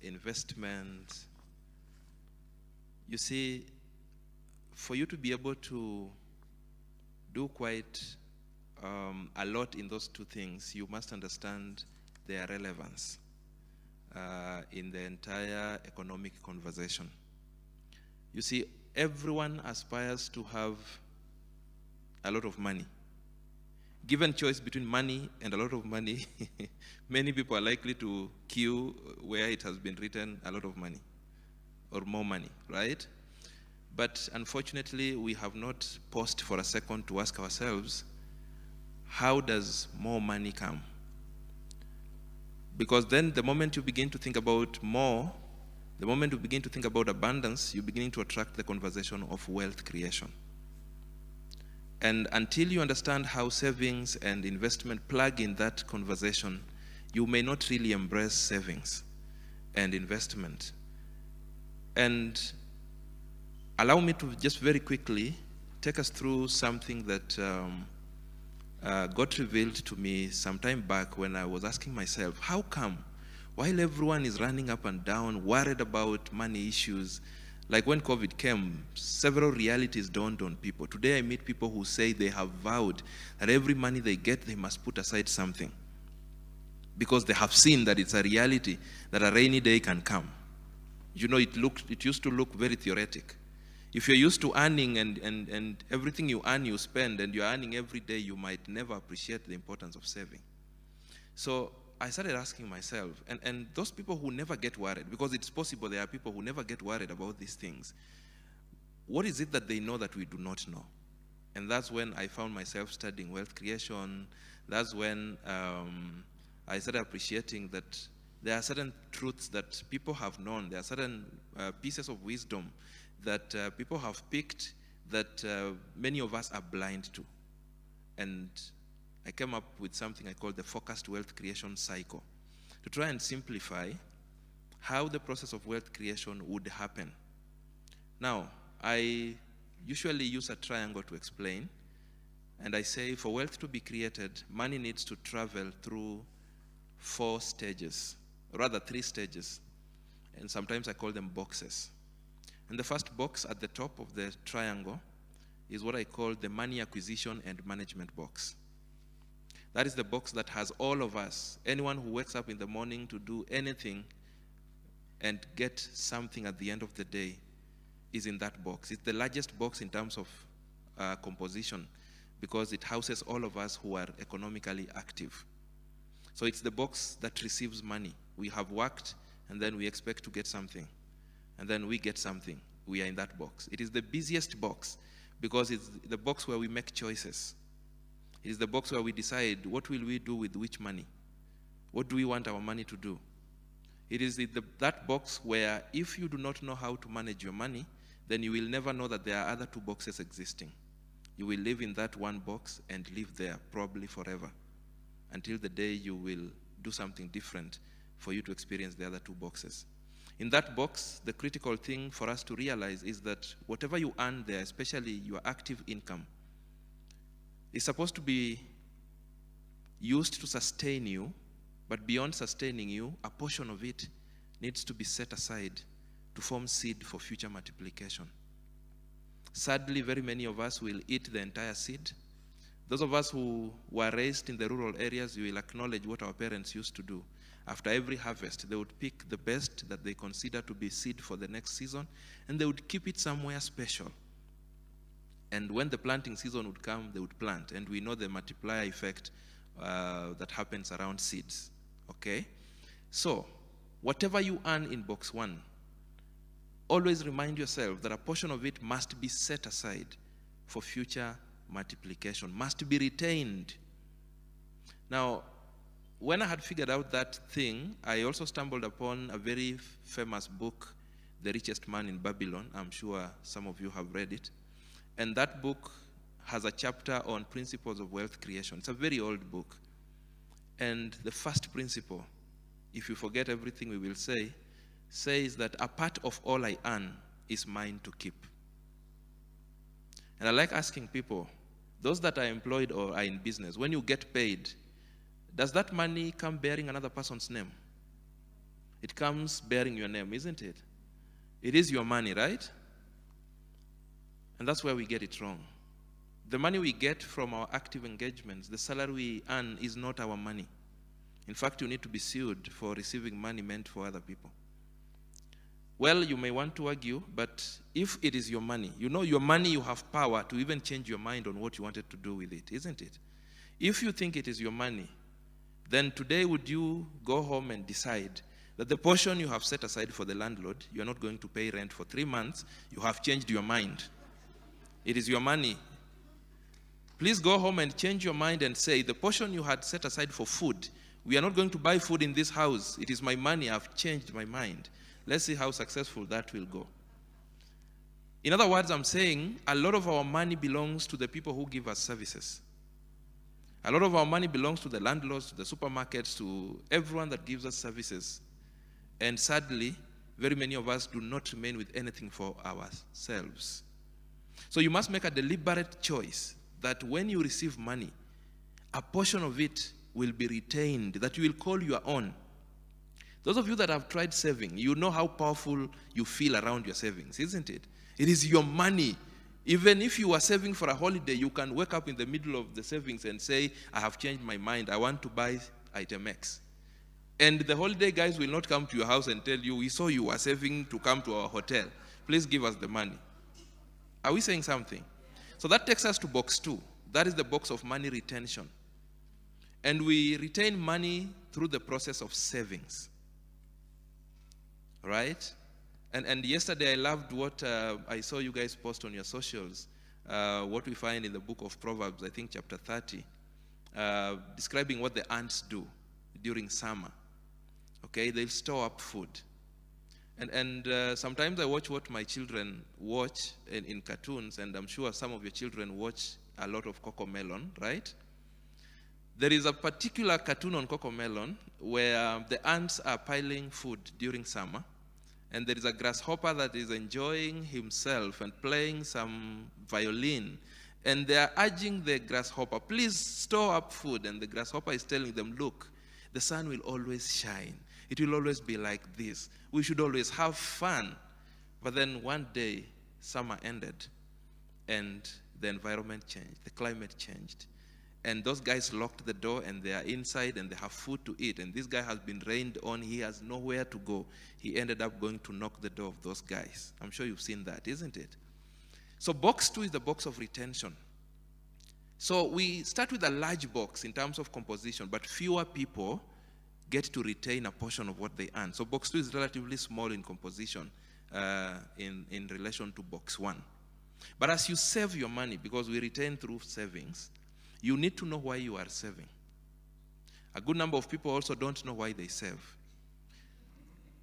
investment. You see, for you to be able to do quite a lot in those two things, you must understand their relevance in the entire economic conversation. You see, everyone aspires to have a lot of money. Given choice between money and a lot of money, many people are likely to queue where it has been written a lot of money or more money, right? But unfortunately, we have not paused for a second to ask ourselves, how does more money come? Because then the moment you begin to think about more, the moment you begin to think about abundance, you're beginning to attract the conversation of wealth creation. And until you understand how savings and investment plug in that conversation, you may not really embrace savings and investment. And allow me to just very quickly take us through something that got revealed to me some time back when I was asking myself, how come, while everyone is running up and down, worried about money issues, like when COVID came, several realities dawned on people. Today I meet people who say they have vowed that every money they get, they must put aside something, because they have seen that it's a reality that a rainy day can come. You know, it used to look very theoretic. If you're used to earning and everything you earn you spend, and you're earning every day, you might never appreciate the importance of saving. So I started asking myself, and those people who never get worried, because it's possible there are people who never get worried about these things, what is it that they know that we do not know? And that's when I found myself studying wealth creation. That's when I started appreciating that there are certain truths that people have known. There are certain pieces of wisdom that people have picked that many of us are blind to. And I came up with something I call the focused wealth creation cycle, to try and simplify how the process of wealth creation would happen. Now, I usually use a triangle to explain, and I say for wealth to be created, money needs to travel through 4 stages, rather 3 stages, and sometimes I call them boxes. And the first box at the top of the triangle is what I call the money acquisition and management box. That is the box that has all of us, anyone who wakes up in the morning to do anything and get something at the end of the day is in that box. It's the largest box in terms of composition, because it houses all of us who are economically active. So it's the box that receives money. We have worked, and then we expect to get something. And then we get something. We are in that box. It is the busiest box, because it's the box where we make choices. It is the box where we decide, what will we do with which money? What do we want our money to do? It is that box where if you do not know how to manage your money, then you will never know that there are other 2 boxes existing. You will live in that one box and live there probably forever, until the day you will do something different for you to experience the other 2 boxes. In that box, the critical thing for us to realize is that whatever you earn there, especially your active income, is supposed to be used to sustain you, but beyond sustaining you, a portion of it needs to be set aside to form seed for future multiplication. Sadly, very many of us will eat the entire seed. Those of us who were raised in the rural areas, you will acknowledge what our parents used to do. After every harvest, they would pick the best that they consider to be seed for the next season, and they would keep it somewhere special. And when the planting season would come, they would plant. And we know the multiplier effect that happens around seeds. Okay? So, whatever you earn in box 1, always remind yourself that a portion of it must be set aside for future multiplication, must be retained. Now, when I had figured out that thing, I also stumbled upon a very famous book, The Richest Man in Babylon. I'm sure some of you have read it. And that book has a chapter on principles of wealth creation. It's a very old book. And the first principle, if you forget everything we will say, says that a part of all I earn is mine to keep. And I like asking people, those that are employed or are in business, when you get paid, does that money come bearing another person's name? It comes bearing your name, isn't it? It is your money, right? And that's where we get it wrong. The money we get from our active engagements, the salary we earn, is not our money. In fact, you need to be sued for receiving money meant for other people. Well, you may want to argue, but if it is your money, you know your money, you have power to even change your mind on what you wanted to do with it, isn't it? If you think it is your money, then today would you go home and decide that the portion you have set aside for the landlord, you are not going to pay rent for 3 months, you have changed your mind. It is your money. Please go home and change your mind and say, the portion you had set aside for food, we are not going to buy food in this house. It is my money. I've changed my mind. Let's see how successful that will go. In other words, I'm saying a lot of our money belongs to the people who give us services. A lot of our money belongs to the landlords, to the supermarkets, to everyone that gives us services. And sadly, very many of us do not remain with anything for ourselves. So you must make a deliberate choice that when you receive money, a portion of it will be retained, that you will call your own. Those of you that have tried saving, you know how powerful you feel around your savings, isn't it? It is your money. Even if you are saving for a holiday, you can wake up in the middle of the savings and say, I have changed my mind. I want to buy item X. And the holiday guys will not come to your house and tell you, we saw you were saving to come to our hotel. Please give us the money. Are we saying something? So that takes us to box 2. That is the box of money retention. And we retain money through the process of savings. Right? And yesterday I loved what I saw you guys post on your socials, what we find in the book of Proverbs, I think chapter 30, describing what the ants do during summer. Okay, they'll store up food. And sometimes I watch what my children watch in cartoons, and I'm sure some of your children watch a lot of Cocomelon, right? There is a particular cartoon on Cocomelon where the ants are piling food during summer, and there is a grasshopper that is enjoying himself and playing some violin, and they are urging the grasshopper, please store up food, and the grasshopper is telling them, look, the sun will always shine. It will always be like this. We should always have fun. But then one day, summer ended, and the environment changed, the climate changed. And those guys locked the door, and they are inside, and they have food to eat. And this guy has been rained on. He has nowhere to go. He ended up going to knock the door of those guys. I'm sure you've seen that, isn't it? So box 2 is the box of retention. So we start with a large box in terms of composition, but fewer people get to retain a portion of what they earn. So box 2 is relatively small in composition in relation to box 1. But as you save your money, because we retain through savings, you need to know why you are saving. A good number of people also don't know why they save.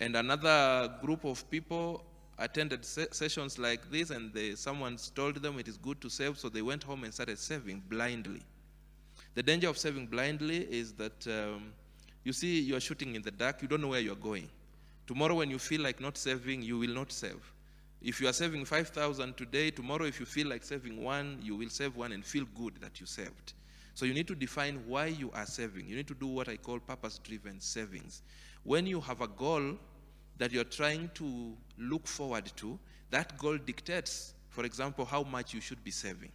And another group of people attended sessions like this, and someone told them it is good to save, so they went home and started saving blindly. The danger of saving blindly is that, you see, you're shooting in the dark, you don't know where you're going. Tomorrow when you feel like not saving, you will not save. If you are saving 5,000 today, tomorrow if you feel like saving 1, you will save 1 and feel good that you saved. So you need to define why you are saving. You need to do what I call purpose-driven savings. When you have a goal that you're trying to look forward to, that goal dictates, for example, how much you should be saving.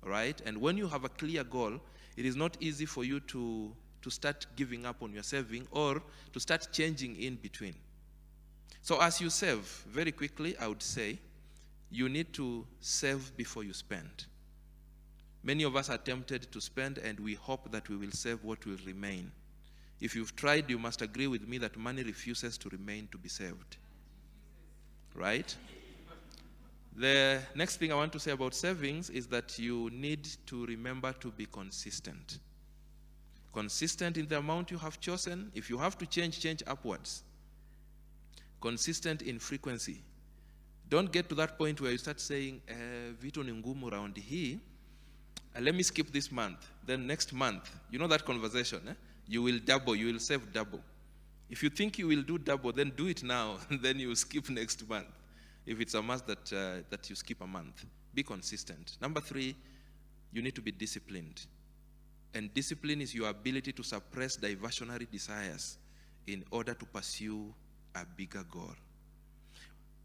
All right? And when you have a clear goal, it is not easy for you to start giving up on your saving or to start changing in between. So as you save, very quickly, I would say, you need to save before you spend. Many of us are tempted to spend, and we hope that we will save what will remain. If you've tried, you must agree with me that money refuses to remain to be saved. Right? The next thing I want to say about savings is that you need to remember to be consistent. Consistent in the amount you have chosen. If you have to change upwards. Consistent in frequency. Don't get to that point where you start saying, vitu ni ngumu round hii, let me skip this month. Then next month, you know that conversation, you will double, you will save double. If you think you will do double, then do it now, then you will skip next month. If it's a must that you skip a month. Be consistent. Number 3, you need to be disciplined. And discipline is your ability to suppress diversionary desires in order to pursue a bigger goal.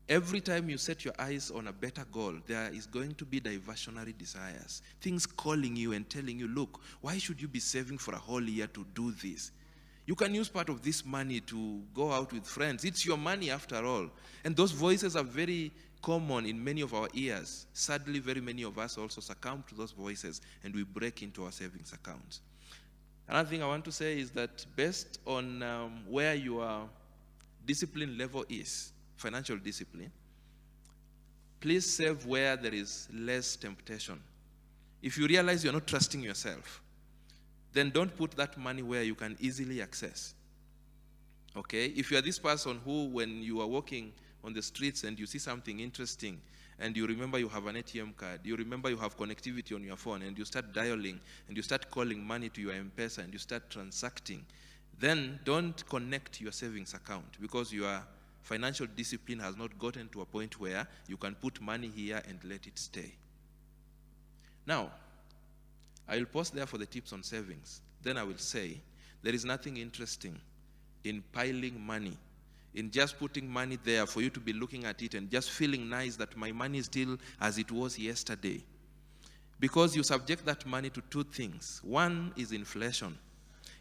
Every time you set your eyes on a better goal, there is going to be diversionary desires, things calling you and telling you, look, why should you be saving for a whole year to do this? You can use part of this money to go out with friends. It's your money after all. And those voices are very common in many of our ears. Sadly, very many of us also succumb to those voices and we break into our savings accounts. Another thing I want to say is that based on where your discipline level is, financial discipline, please save where there is less temptation. If you realize you're not trusting yourself, then don't put that money where you can easily access. Okay? If you are this person who, when you are walking on the streets and you see something interesting, and you remember you have an ATM card, you remember you have connectivity on your phone, and you start dialing, and you start calling money to your M-Pesa, and you start transacting, then don't connect your savings account, because your financial discipline has not gotten to a point where you can put money here and let it stay. Now, I will pause there for the tips on savings. Then I will say, there is nothing interesting in piling money, in just putting money there for you to be looking at it and just feeling nice that my money is still as it was yesterday. Because you subject that money to two things. One is inflation.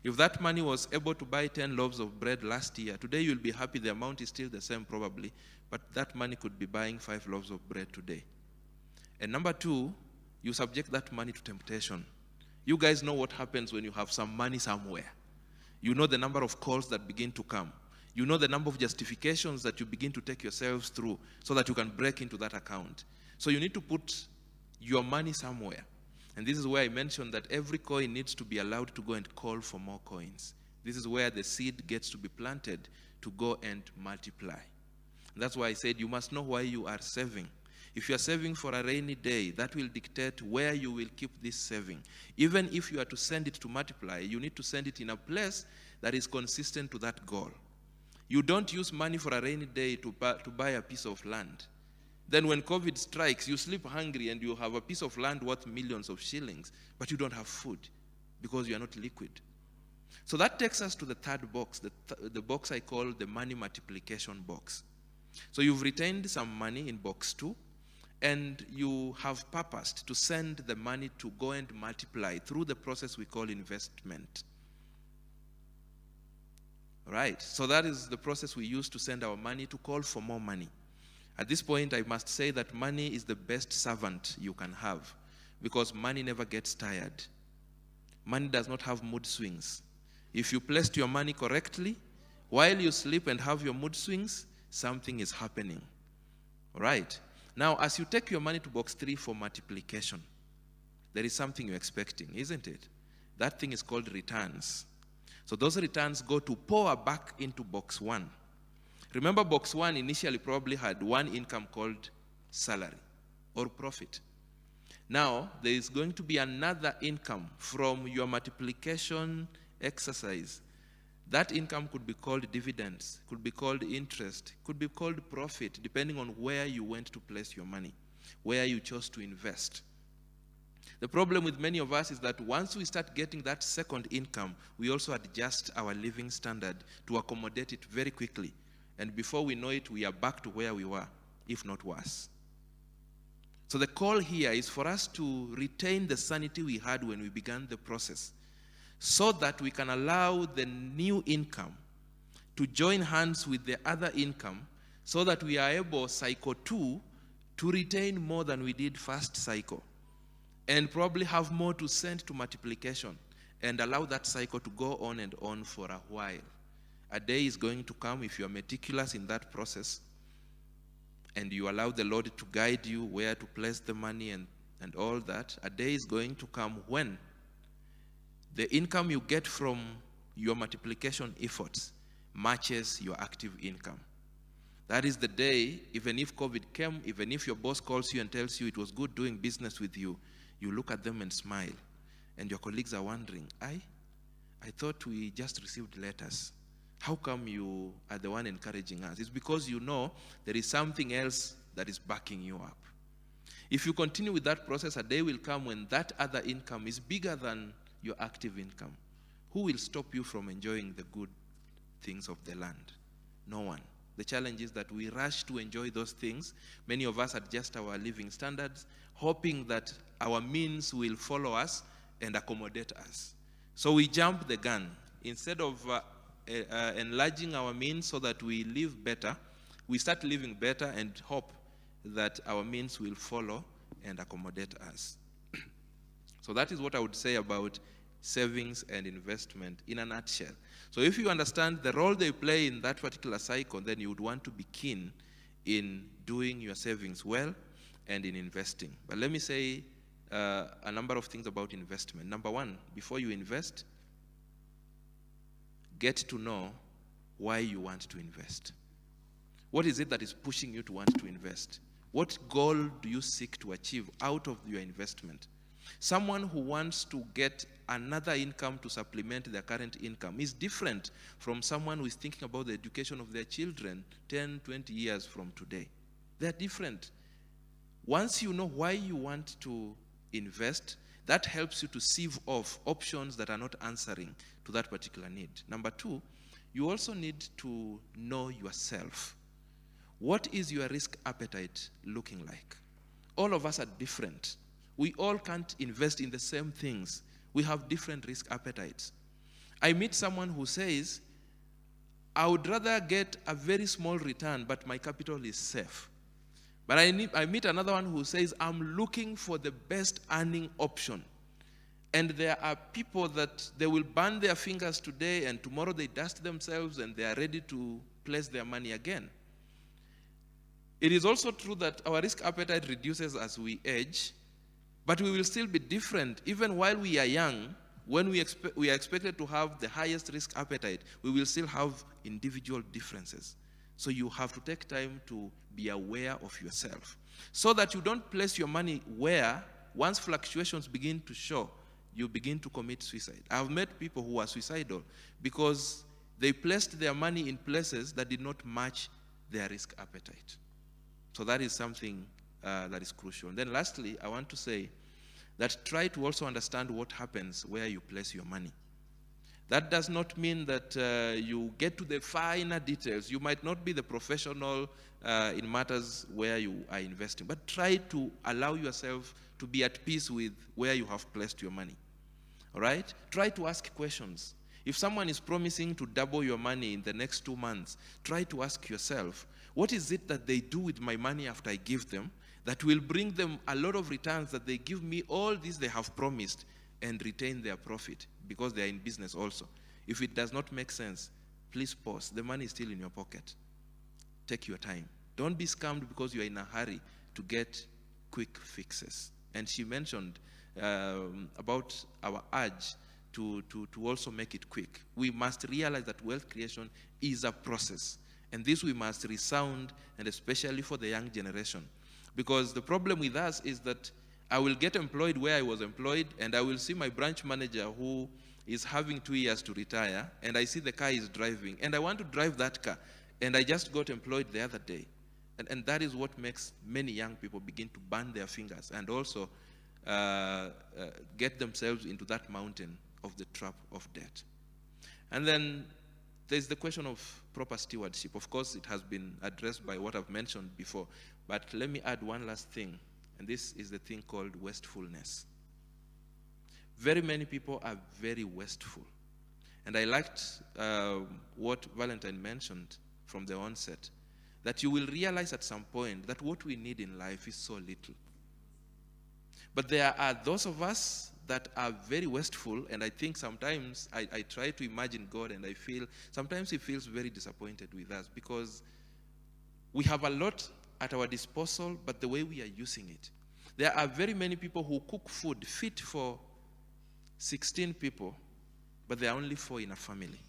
If that money was able to buy 10 loaves of bread last year, today you'll be happy the amount is still the same probably, but that money could be buying 5 loaves of bread today. And number two, you subject that money to temptation. You guys know what happens when you have some money somewhere. You know the number of calls that begin to come. You know the number of justifications that you begin to take yourselves through so that you can break into that account. So you need to put your money somewhere. And this is where I mentioned that every coin needs to be allowed to go and call for more coins. This is where the seed gets to be planted to go and multiply. And that's why I said you must know why you are saving. If you are saving for a rainy day, that will dictate where you will keep this saving. Even if you are to send it to multiply, you need to send it in a place that is consistent to that goal. You don't use money for a rainy day to buy a piece of land. Then when COVID strikes, you sleep hungry and you have a piece of land worth millions of shillings, but you don't have food because you are not liquid. So that takes us to the third box, the box I call the money multiplication box. So you've retained some money in box 2, and you have purposed to send the money to go and multiply through the process we call investment. Right? So that is the process we use to send our money to call for more money. At this point, I must say that money is the best servant you can have, because money never gets tired. Money does not have mood swings. If you placed your money correctly, while you sleep and have your mood swings, something is happening. All right? Now, as you take your money to box 3 for multiplication, there is something you're expecting, isn't it? That thing is called returns. So those returns go to pour back into box 1. Remember, box 1 initially probably had one income called salary or profit. Now, there is going to be another income from your multiplication exercise. That income could be called dividends, could be called interest, could be called profit, depending on where you went to place your money, where you chose to invest. The problem with many of us is that once we start getting that second income, we also adjust our living standard to accommodate it very quickly. And before we know it, we are back to where we were, if not worse. So the call here is for us to retain the sanity we had when we began the process, so that we can allow the new income to join hands with the other income, so that we are able, cycle 2, to retain more than we did first cycle, and probably have more to send to multiplication, and allow that cycle to go on and on for a while. A day is going to come, if you are meticulous in that process, and you allow the Lord to guide you where to place the money and all that, a day is going to come when the income you get from your multiplication efforts matches your active income. That is the day, even if COVID came, even if your boss calls you and tells you it was good doing business with you, you look at them and smile. And your colleagues are wondering, I thought we just received letters. How come you are the one encouraging us? It's because you know there is something else that is backing you up. If you continue with that process, a day will come when that other income is bigger than your active income. Who will stop you from enjoying the good things of the land. No one. The challenge is that we rush to enjoy those things. Many of us adjust our living standards, hoping that our means will follow us and accommodate us. So we jump the gun. Instead of enlarging our means so that we live better, we start living better and hope that our means will follow and accommodate us. So that is what I would say about savings and investment in a nutshell. So if you understand the role they play in that particular cycle, then you would want to be keen in doing your savings well and in investing. But let me say a number of things about investment. Number one, before you invest, get to know why you want to invest. What is it that is pushing you to want to invest? What goal do you seek to achieve out of your investment? Someone who wants to get another income to supplement their current income is different from someone who is thinking about the education of their children 10, 20 years from today. They're different. Once you know why you want to invest, that helps you to sieve off options that are not answering to that particular need. Number two, you also need to know yourself. What is your risk appetite looking like? All of us are different. We all can't invest in the same things. We have different risk appetites. I meet someone who says, I would rather get a very small return, but my capital is safe. But I meet another one who says, I'm looking for the best earning option. And there are people that they will burn their fingers today and tomorrow they dust themselves and they are ready to place their money again. It is also true that our risk appetite reduces as we age, but we will still be different. Even while we are young, when we are expected to have the highest risk appetite, we will still have individual differences. So you have to take time to be aware of yourself so that you don't place your money where, once fluctuations begin to show, you begin to commit suicide. I've met people who are suicidal because they placed their money in places that did not match their risk appetite. So that is something that is crucial. And then lastly, I want to say that try to also understand what happens where you place your money. That does not mean that you get to the finer details. You might not be the professional in matters where you are investing, but try to allow yourself to be at peace with where you have placed your money. All right? Try to ask questions. If someone is promising to double your money in the next 2 months, try to ask yourself, what is it that they do with my money after I give them that will bring them a lot of returns that they give me all this they have promised and retain their profit because they are in business also. If it does not make sense, please pause. The money is still in your pocket. Take your time. Don't be scammed because you are in a hurry to get quick fixes. And she mentioned about our urge to also make it quick. We must realize that wealth creation is a process. And this we must resound, and especially for the young generation. Because the problem with us is that I will get employed where I was employed, and I will see my branch manager who is having 2 years to retire, and I see the car is driving, and I want to drive that car, and I just got employed the other day. And that is what makes many young people begin to burn their fingers and also get themselves into that mountain of the trap of debt. And then there's the question of proper stewardship. Of course, it has been addressed by what I've mentioned before, but let me add one last thing, and this is the thing called wastefulness. Very many people are very wasteful. And I liked what Valentine mentioned from the onset, that you will realize at some point that what we need in life is so little. But there are those of us that are very wasteful, and I think sometimes I try to imagine God, and I feel sometimes he feels very disappointed with us because we have a lot at our disposal, but the way we are using it. There are very many people who cook food fit for 16 people, but there are only 4 in a family.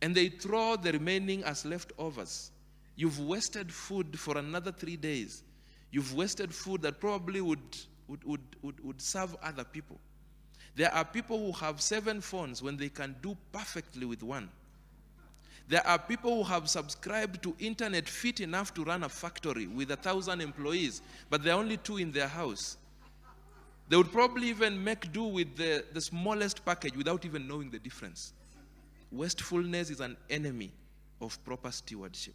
And they throw the remaining as leftovers. You've wasted food for another 3 days. You've wasted food that probably would serve other people. There are people who have 7 phones when they can do perfectly with 1. There are people who have subscribed to internet fit enough to run a factory with 1,000 employees, but there are only 2 in their house. They would probably even make do with the smallest package without even knowing the difference. wastefulness is an enemy of proper stewardship.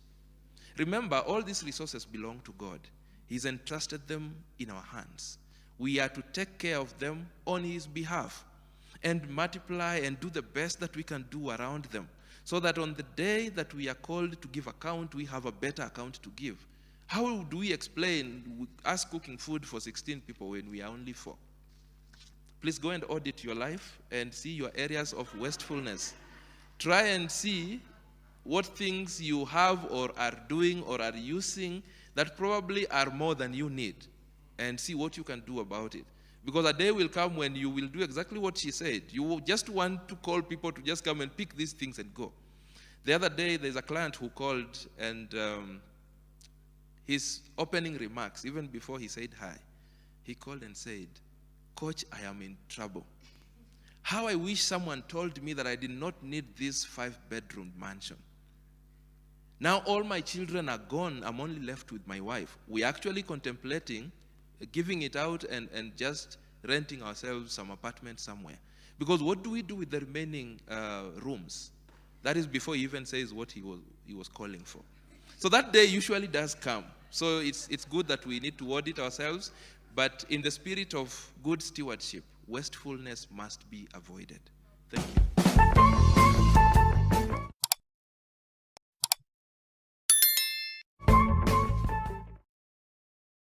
Remember, all these resources belong to God. He's entrusted them in our hands. We are to take care of them on His behalf and multiply and do the best that we can do around them, so that on the day that we are called to give account, we have a better account to give. How do we explain us cooking food for 16 people when we are only 4? Please go and audit your life and see your areas of wastefulness. Try and see what things you have or are doing or are using that probably are more than you need, and see what you can do about it. Because a day will come when you will do exactly what she said. You will just want to call people to just come and pick these things and go. The other day, there's a client who called, and his opening remarks, even before he said hi, he called and said, "Coach, I am in trouble. How I wish someone told me that I did not need this 5-bedroom mansion. Now all my children are gone. I'm only left with my wife. We're actually contemplating giving it out and just renting ourselves some apartment somewhere. Because what do we do with the remaining rooms?" That is before he even says what he was calling for. So that day usually does come. So it's good that we need to audit ourselves, but in the spirit of good stewardship, wastefulness must be avoided. Thank you.